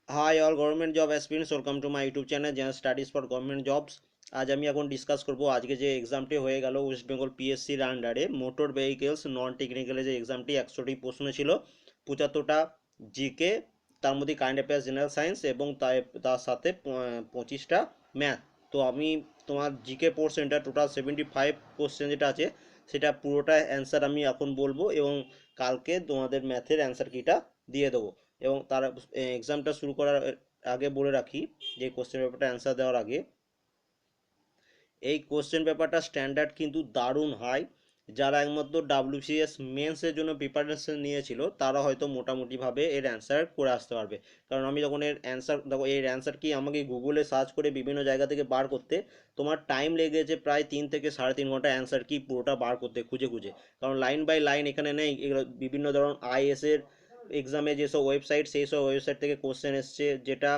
High all government job aspirants, welcome to my YouTube channel general studies for government jobs. আজ আমি এখন discuss করব আজকে যে এক্সামটি হয়ে গেল ওয়েস্ট বেঙ্গল পিএসসির আন্ডারে মোটর ভেহিকেলস নন টেকনিক্যালের যে এক্সামটি 100টি প্রশ্ন ছিল, 75টা জিকে, তার মধ্যে কারেন্ট অ্যাফেয়ার্স জেনারেল সায়েন্স এবং তার সাথে 25টা ম্যাথ। তো আমি তোমার জিকে পোর্শনটা টোটাল 75 কোশ্চেন যেটা আছে সেটা পুরোটা অ্যান্সার আমি এখন বলবো এবং কালকে তোমাদের ম্যাথের অ্যান্সার কিটা দিয়ে দেবো। এবং তার এক্সামটা শুরু করার আগে বলে রাখি যে কোশ্চেন পেপারটা অ্যান্সার দেওয়ার আগে এই কোশ্চেন পেপারটা স্ট্যান্ডার্ড কিন্তু দারুণ হাই। যারা একমাত্র ডাব্লিউসিএস মেন্সের জন্য প্রিপারেশন নিয়েছিল তারা হয়তো মোটামুটিভাবে এর অ্যান্সার করে আসতে পারবে। কারণ আমি যখন এর অ্যান্সার দেখো, এর অ্যান্সার কি আমাকে গুগলে সার্চ করে বিভিন্ন জায়গা থেকে বার করতে তোমার টাইম লেগেছে প্রায় 3 থেকে 3.5 ঘন্টা অ্যান্সার কি পুরোটা বার করতে খুঁজে খুঁজে। কারণ লাইন বাই লাইন এখানে নেই, এগুলো বিভিন্ন ধরনের আইএসের এক্সামে যেসব ওয়েবসাইট সেই সব ওয়েবসাইট থেকে কোশ্চেন এসছে, যেটা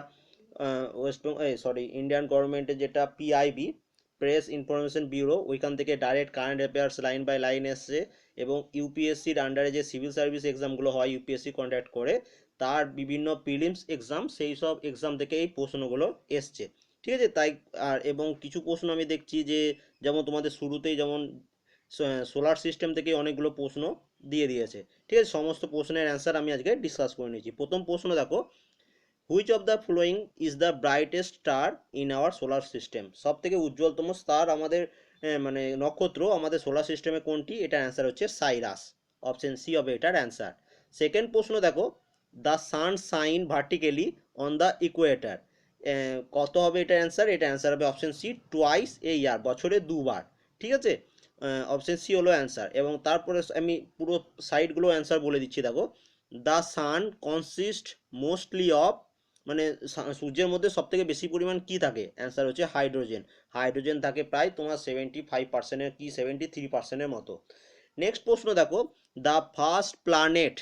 ওয়েস্ট সরি ইন্ডিয়ান গভর্নমেন্টের যেটা পিআইবি, প্রেস ইনফরমেশন ব্যুরো, ওইখান থেকে direct current affairs line by line এসছে। এবং ইউপিএসসির আন্ডারে যে সিভিল সার্ভিস এক্সামগুলো হয় ইউপিএসসি কন্ডাক্ট করে, তার বিভিন্ন প্রিলিমস এক্সাম, সেই সব এক্সাম থেকে এই প্রশ্নগুলো এসছে। ঠিক আছে, তাই আর এবং কিছু প্রশ্ন আমি দেখছি যে যেমন তোমাদের শুরুতেই যেমন সোলার সিস্টেম থেকে অনেকগুলো প্রশ্ন দিয়ে দিয়েছে। ঠিক আছে, সমস্ত প্রশ্নের অ্যান্সার আমি আজকে ডিসকাস করে নিয়েছি। প্রথম প্রশ্ন দেখো, which of the following is the brightest star in our solar system? সব থেকে উজ্জ্বলতম স্টার আমাদের মানে নক্ষত্র আমাদের সোলার সিস্টেমে কোনটি? এটার অ্যান্সার হচ্ছে সাইরাস। অপশন সি হবে এটার অ্যান্সার। সেকেন্ড প্রশ্ন দেখো, the sun shine vertically on the equator, কত হবে এটার অ্যান্সার? এটা অ্যান্সার হবে option C, twice a year, বছরে দুবার। ঠিক আছে, অপশন সি হলো অ্যান্সার। এবং তারপরে আমি পুরো সাইডগুলো অ্যান্সার বলে দিচ্ছি দেখো, the San consist mostly of, মানে সূর্যের মধ্যে সব থেকে বেশি পরিমাণ কি থাকে? অ্যান্সার হচ্ছে হাইড্রোজেন। হাইড্রোজেন থাকে প্রায় তোমার 75%-এর কি 73%-এর মতো। নেক্সট প্রশ্ন দেখো, the first planet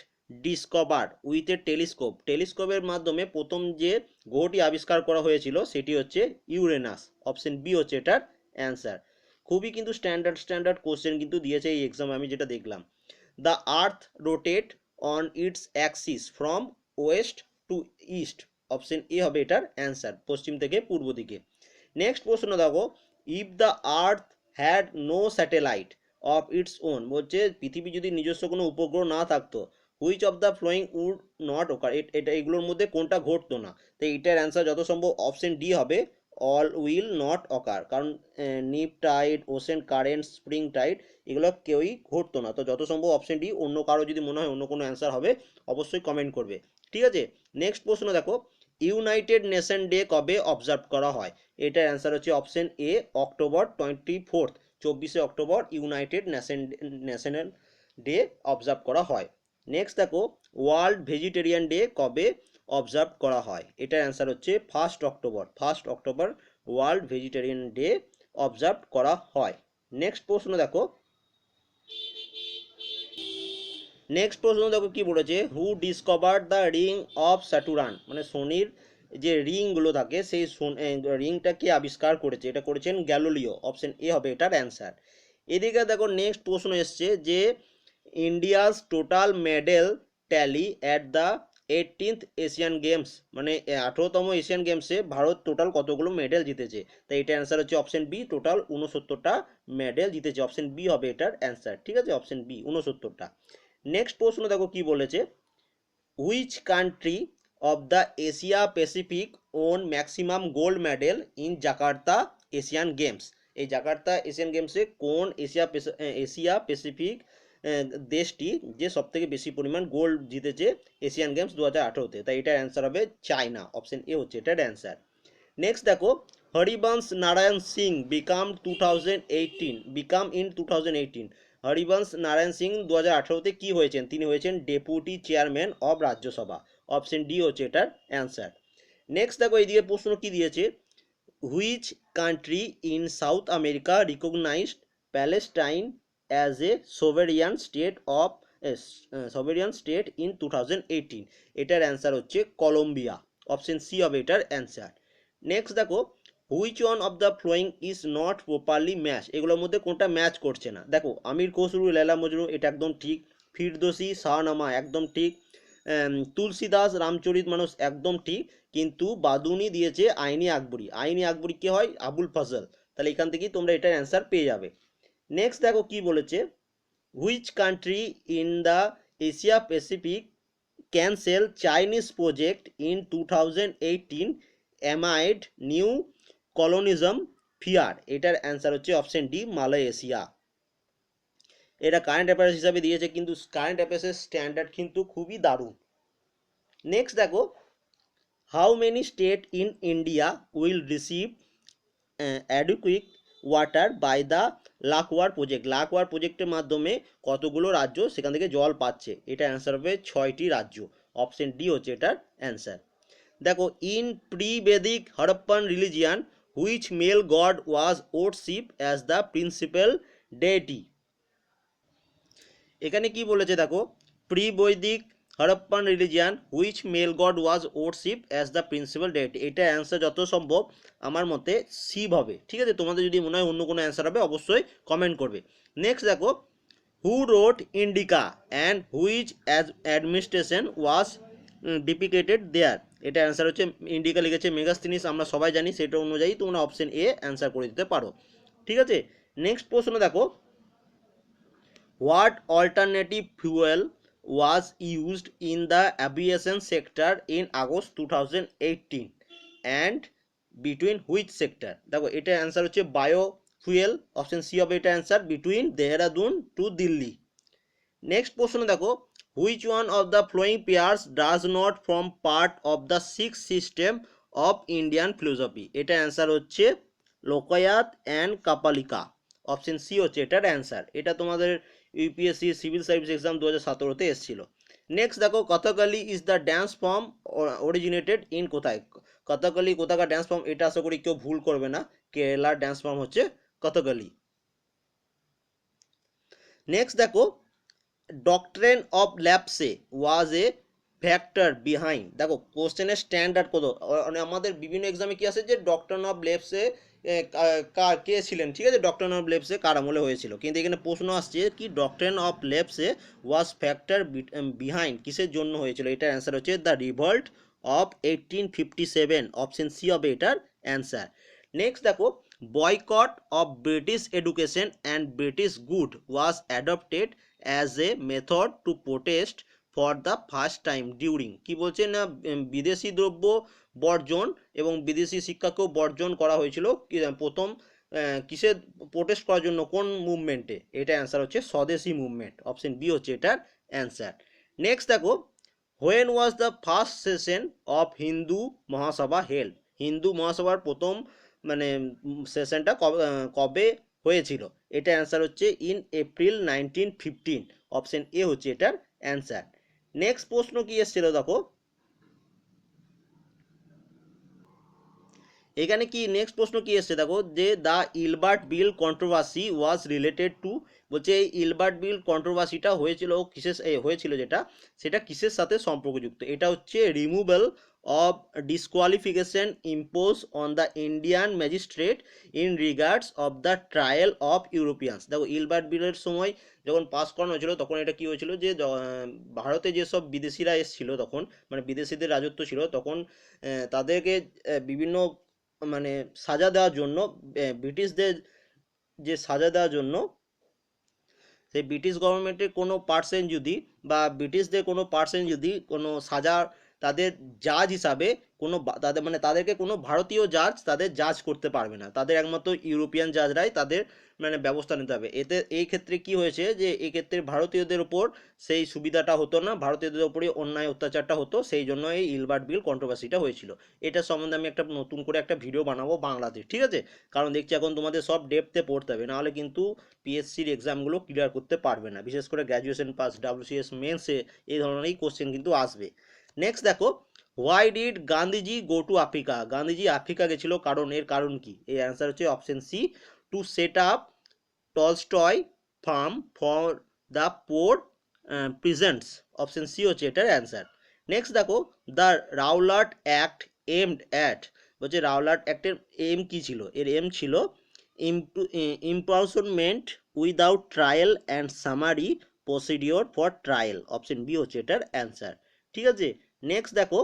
discovered with a telescope, টেলিস্কোপের মাধ্যমে প্রথম যে গ্রহটি আবিষ্কার করা হয়েছিল সেটি হচ্ছে ইউরেনাস। অপশন বি হচ্ছে এটার অ্যান্সার। খুবই কিন্তু স্ট্যান্ডার্ড স্ট্যান্ডার্ড কোশ্চেন কিন্তু দিয়েছে এই এক্সাম, আমি যেটা দেখলাম। The earth rotate on its axis from west to east. Option A হবে এটার অ্যান্সার, পশ্চিম থেকে পূর্ব দিকে। নেক্সট প্রশ্ন দেখো, if the earth had no satellite of its own, বলছে পৃথিবী যদি নিজস্ব কোনো উপগ্রহ না থাকতো, which of the following would not occur, এটা এগুলোর মধ্যে কোনটা ঘটতো না? তো এটার অ্যান্সার যত সম্ভব অপশন ডি হবে, অল উইল নট অকার। কারণ neap tide, ocean current, spring tide, এগুলো কেউই ঘটতো না। তো যত সম্ভব অপশন ডি। অন্য কারো যদি মনে হয় অন্য কোনো অ্যান্সার হবে অবশ্যই কমেন্ট করবে। ঠিক আছে, নেক্সট প্রশ্ন দেখো, ইউনাইটেড নেশন ডে কবে অবজার্ভ করা হয়? এটার অ্যান্সার হচ্ছে অপশন এ, অক্টোবর 24, 24শে October United National day observe করা হয়। নেক্সট দেখো, ওয়ার্ল্ড ভেজিটেরিয়ান ডে কবে অবজার্ভ করা হয়? এটার অ্যান্সার হচ্ছে 1 October, 1 October world vegetarian day observe করা হয়। নেক্সট প্রশ্ন দেখো, কি বলেছে, who discovered the ring of Saturn, মানে শনির যে রিংগুলো থাকে সেই রিংটা কে আবিষ্কার করেছে? এটা করেছেন গ্যালিলিও। অপশন এ হবে এটার অ্যান্সার। এদিকে দেখো নেক্সট প্রশ্ন এসছে যে India's total medal tally at the 18th Asian games, মানে 18তম এশিয়ান গেমসে ভারত টোটাল কতগুলো মেডেল জিতেছে? তাই এটা অ্যান্সার হচ্ছে অপশন বি, টোটাল 69টা মেডেল জিতেছে। অপশন বি হবে এটার অ্যান্সার। ঠিক আছে, অপশন বি 69টা। নেক্সট প্রশ্ন দেখো কি বলেছে, which country of the Asia Pacific own maximum gold medal in Jakarta Asian games? এই জাকার্তা এশিয়ান গেমসে কোন এশিয়া প্যাসিফিক দেশটি যে সব থেকে বেশি পরিমাণ গোল্ড জিতেছে এশিয়ান গেমস 2018-তে? তাই এটার অ্যান্সার হবে চায়না। অপশন এ হচ্ছে এটার অ্যান্সার। নেক্সট দেখো, হরিবংশ নারায়ণ সিং বিকাম ইন 2018, হরিবংশ নারায়ণ সিং 2018-তে কি হয়েছেন? তিনি হয়েছেন deputy chairman of Rajya Sabha. Option D হচ্ছে এটার অ্যান্সার। নেক্সট দেখো এইদিকে প্রশ্ন কি দিয়েছে, which country in South America recognized Palestine as a sovereign state of sovereign state in 2018? এটার অ্যান্সার হচ্ছে কলম্বিয়া। অপশন সি হবে এটার অ্যান্সার। নেক্সট দেখো, which one of the following is not properly match, এগুলোর মধ্যে কোনটা ম্যাচ করছে না? দেখো আমির খসরু, লেলা মজনু এটা একদম ঠিক, ফিরদোসি শাহনামা একদম ঠিক, তুলসী দাস রামচরিত মানস একদম ঠিক, কিন্তু বাদুনি দিয়েছে আইনি আকবরী। আইনি আকবরী কে হয়? আবুল ফজল। তাহলে এখান থেকেই তোমরা এটার অ্যান্সার পেয়ে যাবে। নেক্সট দেখো কি বলেছে, which country in the Asia Pacific cancel Chinese project in 2018 amid new colonialism fear? এটার অ্যান্সার হচ্ছে অপশন ডি, মালয়েশিয়া। এটা কারেন্ট অ্যাফেয়ার্স হিসাবে দিয়েছে, কিন্তু কারেন্ট অ্যাফেয়ার্সের স্ট্যান্ডার্ড কিন্তু খুবই দারুণ। নেক্সট দেখো, how many state in India will receive adequate water by the Lakhwar project? Lakhwar প্রজেক্টের মাধ্যমে কতগুলো রাজ্য সেখান থেকে জল পাচ্ছে? এটা অ্যান্সার হবে 6টি রাজ্য। অপশন ডি হচ্ছে এটার অ্যান্সার। দেখো, in pre Vedic Harappan religion which male god was worship as the principal deity? এখানে কি বলেছে দেখো, pre Vedic Harappan religion which male god was worship as the principal deity? এটা অ্যান্সার যত সম্ভব আমার মতে শিব হবে। ঠিক আছে, তোমাদের যদি মনে হয় অন্য কোনো অ্যান্সার হবে অবশ্যই কমেন্ট করবে। নেক্সট দেখো, হু রোট ইন্ডিকা অ্যান্ড হুইচ অ্যাডমিনিস্ট্রেশন ওয়াজ ডিপিকেটেড দেয়ার? এটা অ্যান্সার হচ্ছে ইন্ডিকা লিখেছে মেগাস্তিনিস, আমরা সবাই জানি, সেটা অনুযায়ী তোমরা অপশন এ অ্যান্সার করে দিতে পারো। ঠিক আছে, নেক্সট প্রশ্ন দেখো, what alternative fuel was used in the aviation sector in August 2018 and between which sector? দেখো এটা অ্যান্সার হচ্ছে বায়ো ফুয়েল। অপশন সি হবে এটা answer, between Dehradun to Delhi. Next প্রশ্ন দেখো, which one of the following pairs does not form part of the six system of Indian philosophy? এটা answer হচ্ছে Lokayata and Kapalika. Option C হচ্ছে এটার অ্যান্সার। এটা তোমাদের ইউপিএসসি সিভিল সার্ভিস এক্সাম 2017-তে এসেছিল। নেক্সট দেখো, Kathakali is the dance form originated in কোথায়? কথাকলি কোথাকার ড্যান্স ফর্ম? এটা আশা করি কেউ ভুল করবে না, কেরালার ড্যান্স ফর্ম হচ্ছে কথাকলি। নেক্সট দেখো, doctrine of lapse was a factor behind? দেখো কোশ্চেনের স্ট্যান্ডার্ড কত, আমাদের বিভিন্ন এক্সামে কি আছে যে ডক্ট্রেন অফ ল্যাপসে কে ছিলেন? ঠিক আছে, ডক্ট্রেন অফ লেপসে কার আমলে হয়েছিল, কিন্তু এখানে প্রশ্ন আসছে কি doctrine of lapse was factor behind কিসের জন্য হয়েছিল? এটার অ্যান্সার হচ্ছে the revolt of 1857। Option C হবে এটার অ্যান্সার। নেক্সট দেখো, boycott of British education and British good was adopted as a method to protest for the first time during? কি বলছে না, বিদেশি দ্রব্য বর্জন এবং বিদেশি শিক্ষাকেও বর্জন করা হয়েছিল প্রথম কিসের প্রোটেস্ট করার জন্য, কোন মুভমেন্টে? এটা অ্যান্সার হচ্ছে স্বদেশি মুভমেন্ট। অপশন বি হচ্ছে এটার অ্যান্সার। নেক্সট দেখো, when was the first session of Hindu Mahasabha held? Hindu মহাসভার প্রথম মানে সেশনটা কবে হয়েছিল? এটা অ্যান্সার হচ্ছে ইন এপ্রিল 1915। অপশন এ হচ্ছে এটার অ্যান্সার। নেক্সট প্রশ্ন কি এসেছিল দেখো, এখানে কি নেক্সট প্রশ্ন কি এসছে দেখো, যে the Ilbert bill controversy was related to? বলছে এই ইলবার্ট বিল কন্ট্রোভার্সিটা হয়েছিল কিসের হয়েছিল যেটা, সেটা কিসের সাথে সম্পর্কযুক্ত? এটা হচ্ছে removal of disqualification impose on the Indian magistrate in regards of the trial of Europeans. দেখো ইলবার্ট বিলের সময় যখন পাস করানো হয়েছিল তখন এটা কি হয়েছিল যে ভারতে যেসব বিদেশিরা এসেছিল তখন, মানে বিদেশিদের রাজত্ব ছিল তখন, তাদেরকে বিভিন্ন মানে সাজা দেওয়ার জন্য, ব্রিটিশদের যে সাজা দেওয়ার জন্য সেই ব্রিটিশ গভর্নমেন্টের কোনো পার্সন যদি বা ব্রিটিশদের কোনো পার্সন যদি কোনো সাজা, তাদের জাজ হিসাবে কোনো তাদের মানে তাদেরকে কোনো ভারতীয় জাজ তাদের জাজ করতে পারবে না, তাদের একমাত্র ইউরোপিয়ান জাজরাই তাদের মানে ব্যবস্থা নিতে হবে। এতে এই ক্ষেত্রে কি হয়েছে যে এই ক্ষেত্রে ভারতীয়দের উপর সেই সুবিধাটা হতো না, ভারতীয়দের উপরে অন্যায় অত্যাচারটা হতো, সেই জন্য এই ইলবার্ট বিল কন্ট্রোভার্সিটা হয়েছিল। এটা সম্বন্ধে আমি একটা নতুন করে একটা ভিডিও বানাবো বাংলাতে, ঠিক আছে? কারণ দেখছি এখন তোমাদের সব ডেপথে পড়তে হবে, নাহলে কিন্তু পিএসসির এক্সামগুলো ক্লিয়ার করতে পারবে না, বিশেষ করে গ্র্যাজুয়েশন পাস ডাব্লিউসিএস মেন্সে এই ধরনেরই কোশ্চেন কিন্তু আসবে। নেক্সট দেখো, why did Gandhiji go to Africa? Gandhiji Africa গেছিল কারণ, এর কারণ কি? এই অ্যান্সার হচ্ছে option C, to set up Tolstoy farm for the poor presents. Option C হচ্ছে এটার অ্যান্সার। নেক্সট দেখো, the Rowlatt act aimed at? বলছে রাওলাট অ্যাক্টের এম কি ছিল? এর এম ছিল imprisonment without trial and summary procedure for trial. Option B হচ্ছে এটার অ্যান্সার। ঠিক আছে। নেক্সট দেখো,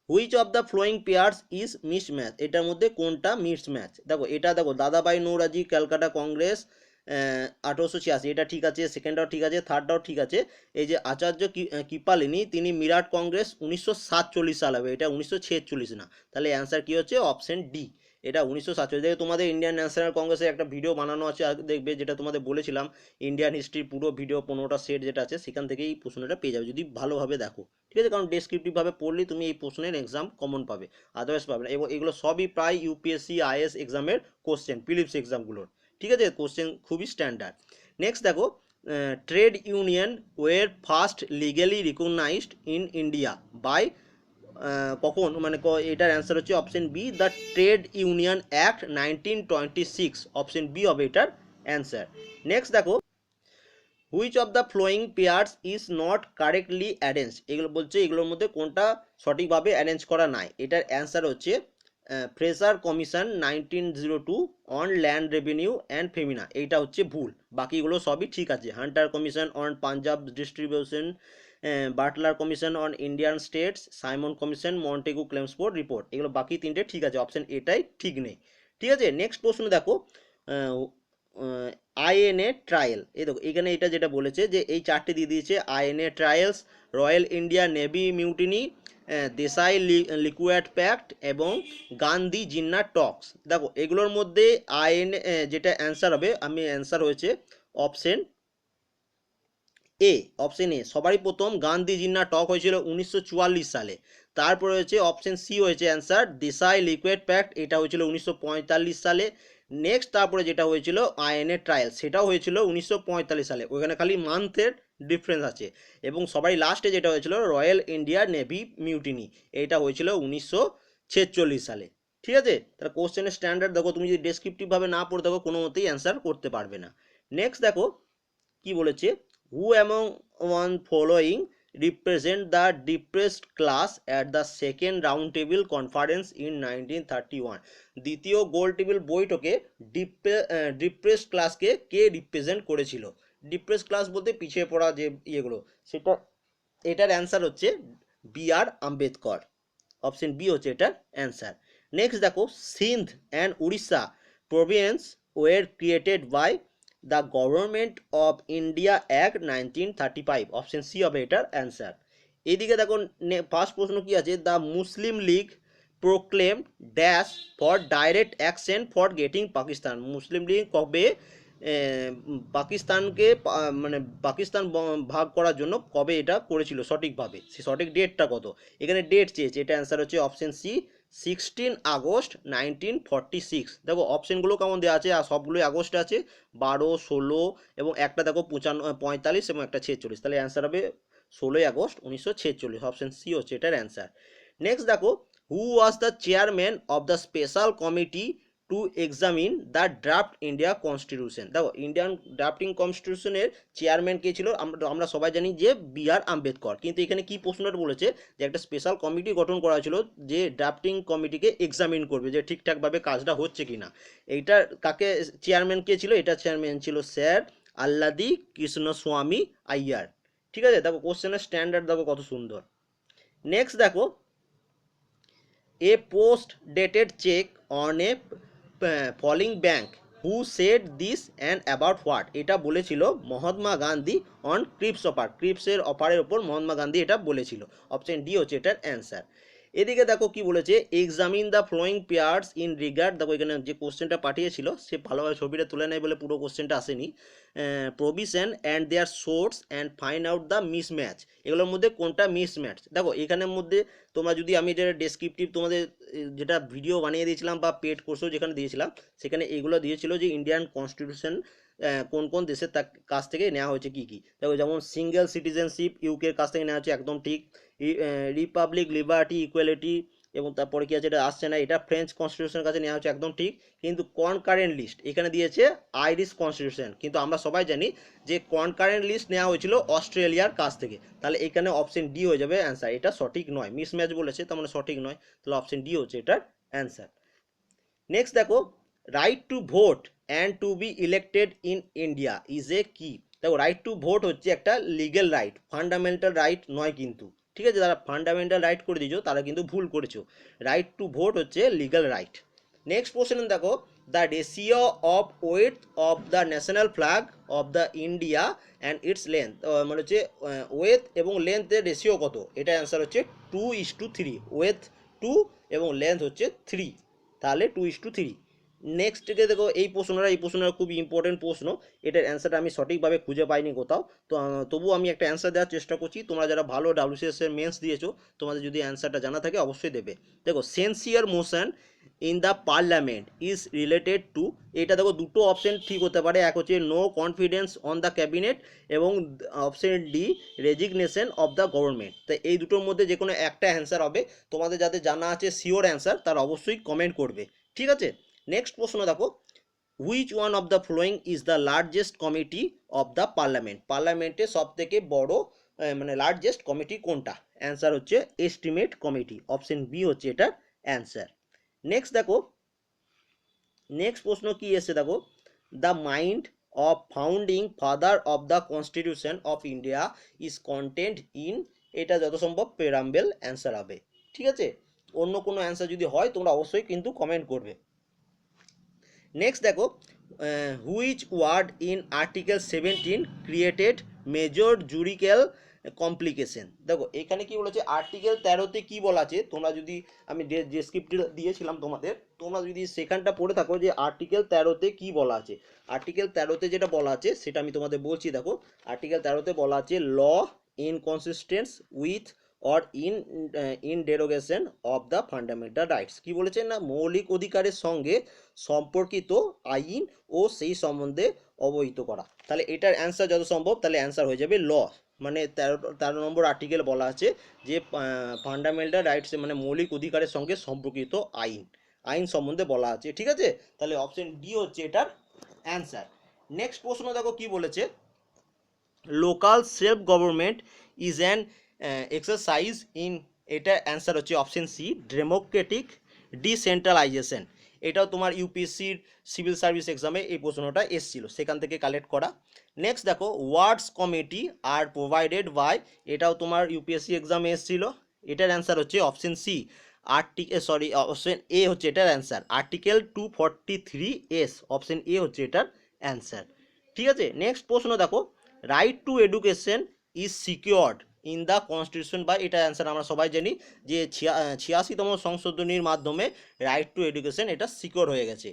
which of the following pairs is mismatch, এটার মধ্যে কোনটা মিসম্যাচ। দেখো এটা দেখো, দাদাভাই নৌরাজি ক্যালকাটা কংগ্রেস 1886, এটা ঠিক আছে, সেকেন্ডটাও ঠিক আছে, থার্ডটাও ঠিক আছে। এই যে আচার্য কৃপালিনী তিনি মিরাট কংগ্রেস 1947 সাল হবে, এটা 1946 না, তাহলে অ্যান্সার কি হচ্ছে অপশন ডি, এটা 1947। দেখে তোমাদের ইন্ডিয়ান ন্যাশনাল কংগ্রেসের একটা ভিডিও বানানো আছে আগে দেখবে, যেটা তোমাদের বলেছিলাম ইন্ডিয়ান হিস্ট্রির পুরো ভিডিও 15টা সেট যেটা আছে সেখান থেকেই এই প্রশ্নটা পেয়ে যাবে যদি ভালোভাবে দেখো। ঠিক আছে, কারণ ডেসক্রিপটিভভাবে পড়লেই তুমি এই প্রশ্নের এক্সাম কমন পাবে, আদারওয়াইজ পাবে না। এবং এগুলো সবই প্রায় ইউপিএসসি আইএস এক্সামের কোশ্চেন, প্রিলিমস এক্সামগুলোর। ঠিক আছে, কোশ্চেন খুবই স্ট্যান্ডার্ড। নেক্সট দেখো, trade union were first legally recognised in India by, কখন মানে এটার অ্যান্সার হচ্ছে option B, the trade union act 1926, option B হবে এটার অ্যান্সার। নেক্সট দেখো, which of the following pairs is not correctly arrange, এগুলো বলছে এগুলোর মধ্যে কোনটা সঠিকভাবে অ্যারেঞ্জ করা নাই, এটার অ্যান্সার হচ্ছে Fraser commission 1902 on land revenue and famine, এইটা হচ্ছে ভুল, বাকিগুলো সবই ঠিক আছে। Hunter commission on Punjab distribution, Butler commission on Indian states, Simon commission Montagu Chelmsford report, এগুলো বাকি তিনটে ঠিক আছে, অপশন এটাই ঠিক নেই। ঠিক আছে, নেক্সট প্রশ্ন দেখো, আইএনএ ট্রায়াল, এই দেখো এখানে এটা যেটা বলেছে যে এই চারটে দিয়ে দিয়েছে, INA trials, royal India navy mutiny, Desai Liaquat pact এবং গান্ধী জিন্না টক্স। দেখো এগুলোর মধ্যে আইএনএ যেটা অ্যান্সার হবে, আমি অ্যান্সার হয়েছে অপশন এ, অপশন এ সবারই প্রথম গান্ধী জিন্না টক হয়েছিল 1944 সালে। তারপরে হচ্ছে অপশন সি হয়েছে অ্যান্সার দেশাই লিকুইড প্যাক্ট, এটা হয়েছিল 1945 সালে। নেক্সট তারপরে যেটা হয়েছিল আইএনএ ট্রায়াল, সেটাও হয়েছিল 1945 সালে, ওইখানে খালি মান্থের ডিফারেন্স আছে। এবং সবারই লাস্টে যেটা হয়েছিল রয়্যাল ইন্ডিয়া নেভি মিউটিনি, এটা হয়েছিল 1946 সালে। ঠিক আছে, তাহলে কোশ্চেনের স্ট্যান্ডার্ড দেখো, তুমি যদি ডেসক্রিপটিভভাবে না পড়ে থাকো কোনো মতেই অ্যান্সার করতে পারবে না। নেক্সট দেখো কি বলেছে, who among one following represent the depressed class at the second round table conference in 1931, দ্বিতীয় গোল টেবিল বৈঠকে ডিপ্রেসড ক্লাসকে কে রিপ্রেজেন্ট করেছিল। ডিপ্রেস ক্লাস বলতে পিছিয়ে পড়া যে ইয়েগুলো, সেটা, এটার অ্যান্সার হচ্ছে B R Ambedkar, option B হচ্ছে এটার অ্যান্সার। নেক্সট দেখো, Sindh and Orissa province were created by the government of India act 1935, option C হবে এটার অ্যান্সার। এইদিকে দেখো ফার্স্ট প্রশ্ন কি আছে, the Muslim League proclaim dash for direct action for getting Pakistan, Muslim League কবে পাকিস্তানকে মানে পাকিস্তান ভাগ করার জন্য কবে এটা করেছিল সঠিকভাবে, সে সঠিক ডেটটা কত, এখানে ডেট চেয়েছে, এটা অ্যান্সার হচ্ছে অপশন সি 16 আগস্ট 1946। দেখো অপশনগুলো কেমন দেওয়া আছে, আর সবগুলোই আগস্টে আছে, 12, 16 এবং একটা দেখো 45 এবং একটা 46, তাহলে অ্যান্সার হবে 16 আগস্ট 1946, অপশন সি হচ্ছে এটার অ্যান্সার। নেক্সট দেখো, who was the chairman of the special committee to examine the draft India constitution. দেখো ইন্ডিয়ান ড্রাফটিং কনস্টিটিউশনের চেয়ারম্যান কে ছিল, আমরা সবাই জানি যে বি আর আম্বেদকর, কিন্তু এখানে কি প্রশ্নটা বলেছে যে একটা স্পেশাল কমিটি গঠন করা হয়েছিল যে ড্রাফটিং কমিটিকে এক্সামিন করবে যে ঠিকঠাকভাবে কাজটা হচ্ছে কিনা। এইটার কাকে চেয়ারম্যান কে ছিল, এটা চেয়ারম্যান ছিল স্যার আল্লাদি কৃষ্ণস্বামী আইয়ার। ঠিক আছে, দেখো কোশ্চেনের স্ট্যান্ডার্ড দেখো কত সুন্দর। নেক্সট দেখো, a post dated cheque on a falling bank who said this and about what, এটা বলেছিল Mahatma Gandhi on Cripps offer, ক্রিপসের অফারের ওপর মহাত্মা গান্ধী এটা বলেছিল, অপশন ডি হচ্ছে এটার অ্যান্সার। এদিকে দেখো কি বলেছে, examine the following pairs in regard, দেখো এখানে যে কোশ্চেনটা পাঠিয়েছিল সে ভালোভাবে ছবিটা তুলে নেয় বলে পুরো কোশ্চেনটা আসেনি, provision and their source and find out the mismatch, এগুলোর মধ্যে কোনটা মিসম্যাচ। দেখো এখানের মধ্যে তোমরা যদি, আমি যেটা ডেসক্রিপটিভ তোমাদের যেটা ভিডিও বানিয়ে দিয়েছিলাম বা পেড কোর্সও যেখানে দিয়েছিলাম, সেখানে এগুলো দিয়েছিল যে ইন্ডিয়ান কনস্টিটিউশন কোন কোন দেশের কাছ থেকে নেওয়া হয়েছে কি কি। দেখো যেমন সিঙ্গেল সিটিজেনশিপ ইউকের কাছ থেকে নেওয়া হচ্ছে, একদম ঠিক। রিপাবলিক লিবার্টি ইকুয়ালিটি, এবং তারপরে কি আছে এটা আসছে না, এটা ফ্রেঞ্চ কনস্টিটিউশনের কাছে নেওয়া হচ্ছে, একদম ঠিক। কিন্তু কনকারেন্ট লিস্ট এখানে দিয়েছে আইরিশ কনস্টিটিউশন, কিন্তু আমরা সবাই জানি যে কনকারেন্ট লিস্ট নেওয়া হয়েছিল অস্ট্রেলিয়ার কাছ থেকে, তাহলে এখানে অপশন ডি হয়ে যাবে অ্যান্সার, এটা সঠিক নয়, মিসম্যাচ বলেছে তার মানে সঠিক নয়, তাহলে অপশন ডি হচ্ছে এটার অ্যান্সার। নেক্সট দেখো, right to vote and to be elected in India is a key, দেখো রাইট টু ভোট হচ্ছে একটা লিগ্যাল রাইট, ফান্ডামেন্টাল রাইট নয় কিন্তু, ঠিক আছে? যারা ফান্ডামেন্টাল রাইট করে দিয়েছো তারা কিন্তু ভুল করেছো, রাইট টু ভোট হচ্ছে লিগ্যাল রাইট। নেক্সট কোশ্চেন দেখো, the ratio of weight of the national flag of the India and it's length, মানে হচ্ছে ওয়েথ এবং লেন্থের রেশিও কত, এটা অ্যান্সার হচ্ছে 2:3, ওয়েথ 2 এবং লেন্থ হচ্ছে 3, তাহলে 2:3। নেক্সট থেকে দেখো এই প্রশ্নটা খুব ইম্পর্টেন্ট প্রশ্ন, এটার অ্যান্সারটা আমি সঠিকভাবে খুঁজে পাইনি কোথাও, তো তবুও আমি একটা অ্যান্সার দেওয়ার চেষ্টা করছি। তোমরা যারা ভালো WCS এর মেন্স দিয়েছো, তোমাদের যদি অ্যান্সারটা জানা থাকে অবশ্যই দেবে। দেখো censure motion in the parliament is related to, এটা দেখো দুটো অপশন ঠিক হতে পারে, এক হচ্ছে no confidence on the cabinet এবং option D resignation of the government. তো এই দুটোর মধ্যে যে কোনো একটা অ্যান্সার হবে, তোমাদের যাদের জানা আছে শিওর অ্যান্সার তারা অবশ্যই কমেন্ট করবে, ঠিক আছে? নেক্সট প্রশ্ন দেখো, which one of the following is the largest committee of the parliament, পার্লামেন্টে সব থেকে বড় মানে লার্জেস্ট কমিটি কোনটা, অ্যান্সার হচ্ছে এস্টিমেট কমিটি, অপশন বি হচ্ছে এটার অ্যান্সার। নেক্সট দেখো, নেক্সট প্রশ্ন কি এসছে দেখো, the mind of founding father of the constitution of India is contained in, এটা যত সম্ভব প্রেরাম্বেল অ্যান্সার হবে, ঠিক আছে? অন্য কোনো অ্যান্সার যদি হয় তোমরা অবশ্যই কিন্তু কমেন্ট করবে। নেক্সট দেখো, which word in article 17 created major juridical complication, দেখো এখানে কি বলেছে আর্টিকেল 13তে কি বলা আছে, তোমরা যদি আমি যে স্ক্রিপ্টটা দিয়েছিলাম তোমাদের, তোমরা যদি সেখানটা পড়ে থাকো যে আর্টিকেল 13তে কি বলা আছে, আর্টিকেল 13তে যেটা বলা আছে সেটা আমি তোমাদের বলছি। দেখো আর্টিকেল 13তে বলা আছে law in consistence with or in derogation of the fundamental rights, কি বলেছে না মৌলিক অধিকারের সঙ্গে সম্পর্কিত আইন ও সেই সম্বন্ধে অবহিত করা, তাহলে এটার অ্যান্সার যত সম্ভব তাহলে অ্যান্সার হয়ে যাবে ল, মানে 13 নম্বর আর্টিকেল বলা আছে যে ফান্ডামেন্টাল রাইটস মানে মৌলিক অধিকারের সঙ্গে সম্পর্কিত আইন সম্বন্ধে বলা আছে, ঠিক আছে? তাহলে অপশন ডি হচ্ছে এটার অ্যান্সার। নেক্সট প্রশ্ন দেখো কি বলেছে, local self government is an exercise in, এটা অ্যান্সার হচ্ছে অপশন সি ডেমোক্রেটিক ডিসেন্ট্রালাইজেশন, এটাও তোমার ইউপিএসসির সিভিল সার্ভিস এক্সামে এই প্রশ্নটা এসেছিল, সেখান থেকে কালেক্ট করা। নেক্সট দেখো ওয়ার্ডস কমিটি আর প্রোভাইডেড বাই, এটাও তোমার ইউপিএসসি এক্সামে এসেছিল, এটার অ্যান্সার হচ্ছে অপশন সি অপশন এ হচ্ছে এটার answer article 243S, option A হচ্ছে এটার অ্যান্সার, ঠিক আছে? নেক্সট প্রশ্ন দেখো, right to education is secured in the constitution by, এটা অ্যান্সার আমরা সবাই জানি যে 86তম সংশোধনীর মাধ্যমে রাইট টু এডুকেশন এটা সিকিউর হয়ে গেছে।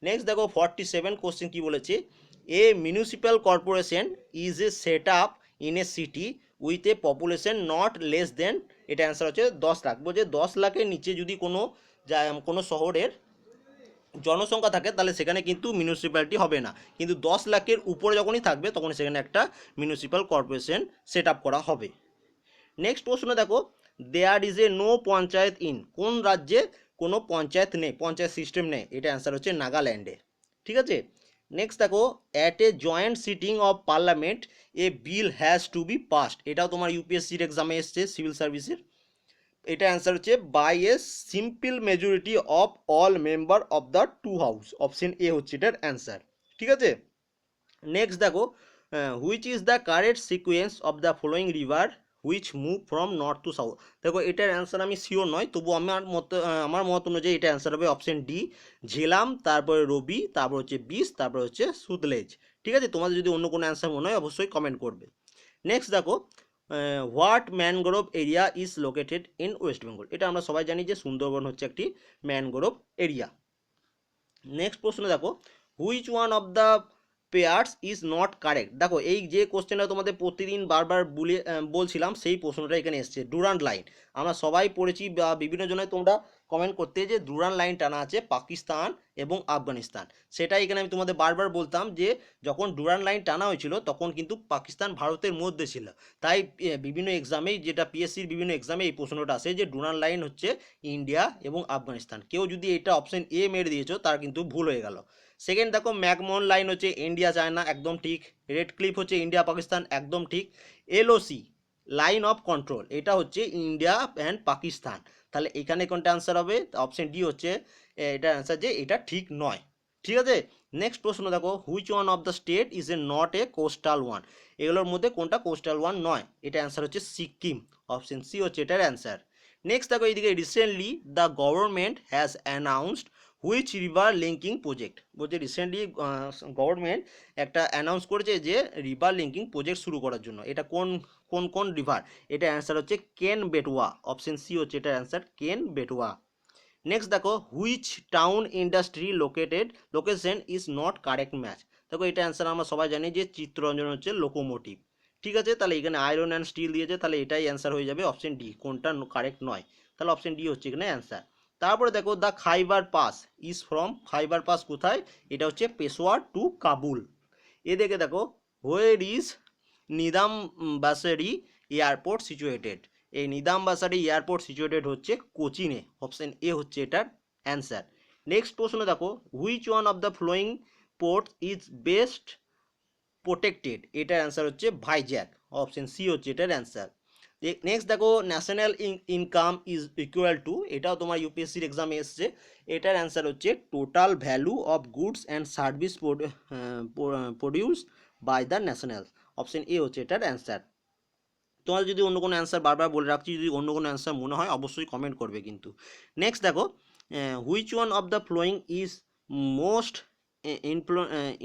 নেক্সট দেখো 47 কোশ্চেন কি বলেছে, a municipal corporation is a set up in a city with a population not less than, এটা অ্যান্সার হচ্ছে 10 লাখ, বলছে 10 লাখের নিচে যদি কোনো শহরের জনসংখ্যা থাকে তাহলে সেখানে কিন্তু মিউনিসিপ্যালিটি হবে না, কিন্তু 10 লাখের উপরে যখনই থাকবে তখন সেখানে একটা মিউনিসিপ্যাল কর্পোরেশন সেট আপ করা হবে। নেক্সট প্রশ্ন দেখো, there is a no panchayat in, কোন রাজ্যে কোনো পঞ্চায়েত নেই, পঞ্চায়েত সিস্টেম নেই, এটা অ্যান্সার হচ্ছে নাগাল্যান্ডে, ঠিক আছে? নেক্সট দেখো, at a joint sitting of parliament a bill has to be passed, এটাও তোমার ইউপিএসসির এক্সামে এসছে সিভিল সার্ভিসের, এটা অ্যান্সার হচ্ছে by a simple majority of all member of the two house, option A হচ্ছে এটার অ্যান্সার, ঠিক আছে? নেক্সট দেখো, which is the correct sequence of the following river which move from north to south, দেখো এটার answer আমি sure নয়, তবু আমার মত অনুযায়ী এটা অ্যান্সার হবে অপশন ডি ঝেলাম, তারপরে রবি, তারপর হচ্ছে বিষ, তারপর হচ্ছে সুতলেজ, ঠিক আছে? তোমাদের যদি অন্য কোনো অ্যান্সার মনে হয় অবশ্যই কমেন্ট করবে। নেক্সট দেখো, what mangrove area is located in West Bengal, এটা আমরা সবাই জানি যে সুন্দরবন হচ্ছে একটি ম্যানগ্রোভ এরিয়া। নেক্সট প্রশ্ন দেখো, which one of the pairs is not correct, দেখো এই যে কোশ্চেনটা তোমাদের প্রতিদিন বারবার বলছিলাম সেই প্রশ্নটা এখানে এসছে, ডুরান্ড লাইন, আমরা সবাই পড়েছি বা বিভিন্ন জনের তোমরা কমেন্ট করতে যে ডুরান্ড লাইন টানা আছে পাকিস্তান এবং আফগানিস্তান, সেটাই এখানে আমি তোমাদের বারবার বলতাম যে যখন ডুরান্ড লাইন টানা হয়েছিল তখন কিন্তু পাকিস্তান ভারতের মধ্যে ছিল, তাই বিভিন্ন এক্সামেই যেটা পিএসসির বিভিন্ন এক্সামে এই প্রশ্নটা আসে যে ডুরান্ড লাইন হচ্ছে ইন্ডিয়া এবং আফগানিস্তান, কেউ যদি এটা অপশন এ মেরে দিয়েছো তার কিন্তু ভুল হয়ে গেল। সেকেন্ড দেখো, ম্যাকমোহন লাইন হচ্ছে ইন্ডিয়া চায়না, একদম ঠিক। রেড ক্লিফ হচ্ছে ইন্ডিয়া পাকিস্তান, একদম ঠিক। এলওসি লাইন অফ কন্ট্রোল, এটা হচ্ছে ইন্ডিয়া অ্যান্ড পাকিস্তান, তাহলে এখানে কোনটা অ্যান্সার হবে, অপশন ডি হচ্ছে এটা অ্যান্সার যে এটা ঠিক নয়। ঠিক আছে। নেক্সট প্রশ্ন দেখো, which one of the state is a not a coastal one, এগুলোর মধ্যে কোনটা কোস্টাল ওয়ান নয়? এটা অ্যান্সার হচ্ছে সিকিম, অপশন সি হচ্ছে এটার অ্যান্সার। নেক্সট দেখো এইদিকে, recently the government has announced which river linking project, বলছে রিসেন্টলি গভর্নমেন্ট একটা অ্যানাউন্স করেছে যে রিভার লিঙ্কিং প্রজেক্ট শুরু করার জন্য। এটা কোন কোন কোন রিভার? এটা অ্যান্সার হচ্ছে কেন বেটুয়া, অপশন সি হচ্ছে এটার অ্যান্সার কেন বেটুয়া। নেক্সট দেখো, which town industry location is not correct match, দেখো এটা অ্যান্সার আমরা সবাই জানি যে চিত্তরঞ্জন হচ্ছে লোকোমোটিভ। ঠিক আছে, তাহলে এখানে আয়রন অ্যান্ড স্টিল দিয়েছে, তাহলে এটাই অ্যান্সার হয়ে যাবে অপশন ডি, কোনটা কারেক্ট নয়, তাহলে অপশন ডি হচ্ছে এখানে অ্যান্সার। তারপরে দেখো, the Khyber pass is from, Khyber pass কোথায়? এটা হচ্ছে পেশোয়ার টু কাবুল। এদিকে দেখো, হোয়ার ইজ নিদাম বাসারি এয়ারপোর্ট সিচুয়েটেড, এই নিদামবাসারি এয়ারপোর্ট সিচুয়েটেড হচ্ছে কোচিনে, অপশন এ হচ্ছে এটার অ্যান্সার। নেক্সট প্রশ্ন দেখো, which one of the following port is best protected, এটার অ্যান্সার হচ্ছে ভাইজ্যাক, অপশন সি হচ্ছে এটার অ্যান্সার। নেক্সট দেখো, national income is equal to, এটাও তোমার ইউপিএসসির এক্সামে এসছে, এটার অ্যান্সার হচ্ছে total value of goods and service produce by the national, option A হচ্ছে এটার অ্যান্সার। তোমার যদি অন্য কোনো অ্যান্সার, বারবার বলে রাখছি, যদি অন্য কোনো অ্যান্সার মনে হয় অবশ্যই কমেন্ট করবে কিন্তু। নেক্সট দেখো, which one of the following is most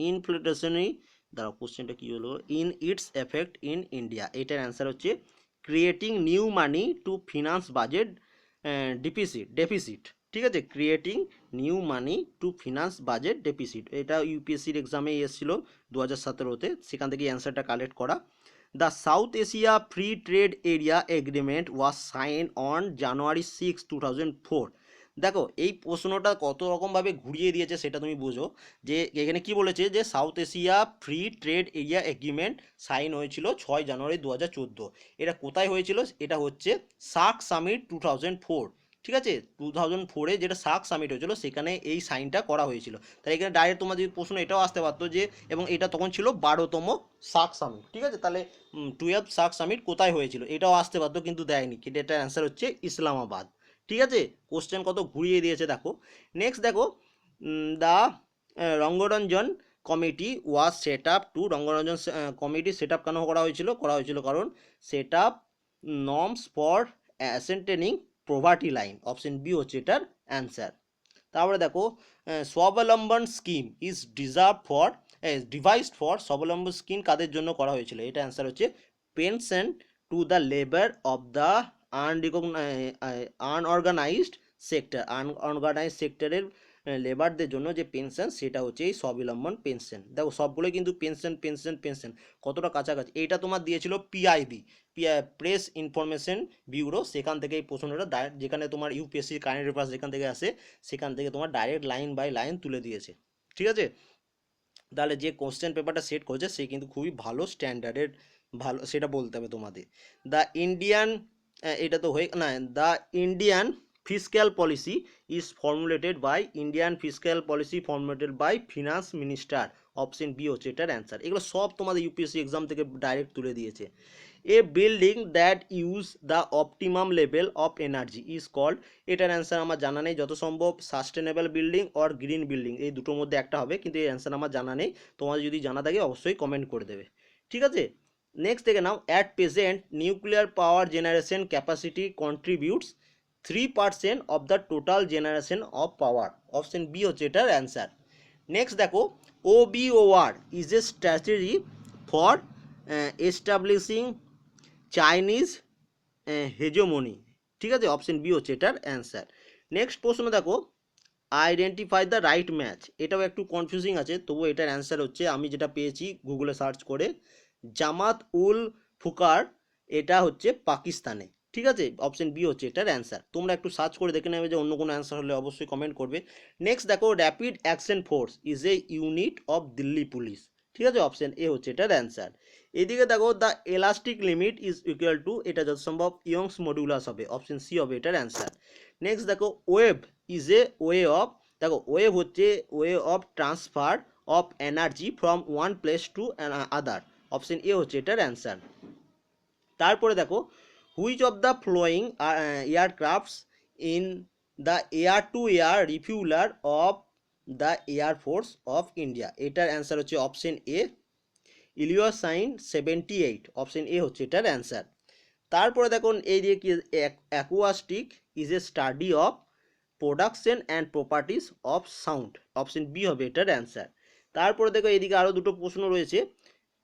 inflationary, দাঁড়াও কোশ্চেনটা কী হলো, in its effect in India, এটার অ্যান্সার হচ্ছে creating new money to finance budget deficit. ঠিক আছে, creating new money to finance budget deficit, এটা ইউপিএসসির এক্সামে এসেছিল 2017-তে, সেখান থেকে অ্যান্সারটা কালেক্ট করা। The South Asia Free Trade Area Agreement was signed on January 6, 2004, দেখো এই প্রশ্নটা কত রকমভাবে ঘুরিয়ে দিয়েছে সেটা তুমি বুঝো, যে এখানে কি বলেছে যে South Asia free trade area agreement sign হয়েছিল 6 জানুয়ারি 2014, এটা কোথায় হয়েছিল? এটা হচ্ছে সার্ক সামিট 2004। ঠিক আছে, 2004-এ যেটা সার্ক সামিট হয়েছিল সেখানে এই সাইনটা করা হয়েছিল। তাই এখানে ডাইরেক্ট তোমার যদি প্রশ্ন এটাও আসতে পারতো যে, এবং এটা তখন ছিল 12তম সার্ক সামিট। ঠিক আছে, তাহলে 12 সার্ক সামিট কোথায় হয়েছিল এটাও আসতে পারতো, কিন্তু দেয়নি, কিন্তু এটার অ্যান্সার হচ্ছে ইসলামাবাদ। ঠিক আছে, কোশ্চেন কত ঘুরিয়ে দিয়েছে দেখো। নেক্সট দেখো, the Rangarajan committee was set up to, Rangarajan committee set up কেন করা হয়েছিল কারণ set up norms for ascertaining poverty line, option B হচ্ছে এটার অ্যান্সার। তারপরে দেখো, Swavalamban scheme is devised for, Swavalamban scheme কাদের জন্য করা হয়েছিল? এটা অ্যান্সার হচ্ছে pension to the labour of the unorganised সেক্টরের লেবারদের জন্য যে পেনশন, সেটা হচ্ছে এই স্বাবলম্বন পেনশন। দেখো সবগুলোই কিন্তু পেনশন পেনশন পেনশন, কতটা কাছাকাছি। এইটা তোমার দিয়েছিল পিআইবি, প্রেস ইনফরমেশন ব্যুরো, সেখান থেকে এই প্রশ্নটা ডাইরেক্ট, যেখানে তোমার ইউপিএসসি কারেন্ট অ্যাফেয়ার্স যেখান থেকে আসে সেখান থেকে তোমার ডাইরেক্ট লাইন বাই লাইন তুলে দিয়েছে। ঠিক আছে, তাহলে যে কোশ্চেন পেপারটা সেট করেছে সে কিন্তু খুবই ভালো স্ট্যান্ডার্ডের, ভালো সেটা বলতে হবে তোমাদের। দ্য ইন্ডিয়ান, এটা তো হয়ে না, the Indian fiscal policy is formulated by finance minister, option B হচ্ছে এটার অ্যান্সার। এগুলো সব তোমাদের ইউপিএসসি এক্সাম থেকে ডাইরেক্ট তুলে দিয়েছে। A building that use the optimum level of energy is called, এটার অ্যান্সার আমার জানা নেই, যত সম্ভব sustainable building or green building, এই দুটোর মধ্যে একটা হবে, কিন্তু এই অ্যান্সার আমার জানা নেই, তোমার যদি জানা থাকে অবশ্যই কমেন্ট করে দেবে। ঠিক আছে, নেক্সট দেখে নাও, at present nuclear power generation capacity contributes 3% of the total generation of power, option B হচ্ছে এটার অ্যান্সার। নেক্সট দেখো, OBOR is a strategy for establishing Chinese hegemony, ঠিক আছে, অপশন বি হচ্ছে এটার অ্যান্সার। নেক্সট প্রশ্ন দেখো, আইডেন্টিফাই দ্য রাইট ম্যাচ, এটাও একটু কনফিউজিং আছে, তবু এটার অ্যান্সার হচ্ছে, আমি যেটা পেয়েছি গুগলে সার্চ করে, জামাত উল ফুকার, এটা হচ্ছে পাকিস্তানে। ঠিক আছে, অপশন বি হচ্ছে এটার অ্যান্সার। তোমরা একটু সার্চ করে দেখে নেবে, যে অন্য কোনো অ্যান্সার হলে অবশ্যই কমেন্ট করবে। নেক্সট দেখো, rapid action force is a unit of Delhi police, ঠিক আছে, অপশন এ হচ্ছে এটার অ্যান্সার। এদিকে দেখো, the elastic limit is equal two, এটা যত সম্ভব ইয়ংস মডুলাস হবে, অপশন সি হবে এটার অ্যান্সার। নেক্সট দেখো, wave is a way of, দেখো ওয়েভ হচ্ছে way of transfer of energy from one place to other, option A হচ্ছে এটার অ্যান্সার। তারপরে দেখো, which of the flowing aircrafts in the air to air refueller of the air force of India. এটার answer হচ্ছে option A Ilyushin 78, option A হচ্ছে এটার answer. তারপরে দেখুন এই দিকে কি, acoustic is a study of production and properties of sound, option B হবে এটার অ্যান্সার। তারপরে দেখো এইদিকে আরও দুটো প্রশ্ন রয়েছে।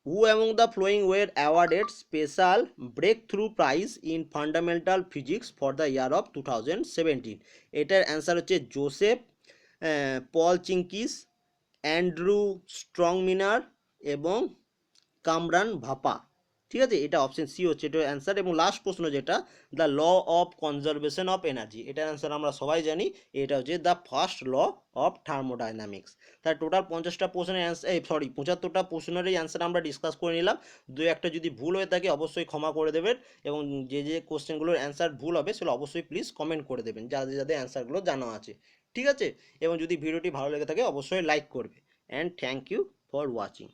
Who among the following were awarded special breakthrough prize in fundamental physics for the year of 2017। এটার অ্যান্সার হচ্ছে জোসেফ পল চিঙ্কিস, অ্যান্ড্রু স্ট্রংমিনার এবং কামরান ভাপা। ঠিক আছে, এটা অপশন সি হচ্ছে এটার অ্যান্সার। এবং লাস্ট প্রশ্ন যেটা, the law of conservation of energy, এটার অ্যান্সার আমরা সবাই জানি, এটা হচ্ছে the first law of thermodynamics. তাই টোটাল 50টা প্রশ্নের অ্যান্সার, 75টা প্রশ্নেরই অ্যান্সার আমরা ডিসকাস করে নিলাম। দু একটা যদি ভুল হয়ে থাকে অবশ্যই ক্ষমা করে দেবেন, এবং যে যে কোশ্চেনগুলোর অ্যান্সার ভুল হবে সেগুলো অবশ্যই প্লিজ কমেন্ট করে দেবেন, যাদের যাদের অ্যান্সারগুলো জানা আছে। ঠিক আছে, এবং যদি ভিডিওটি ভালো লেগে থাকে অবশ্যই লাইক করবে। And thank you for watching.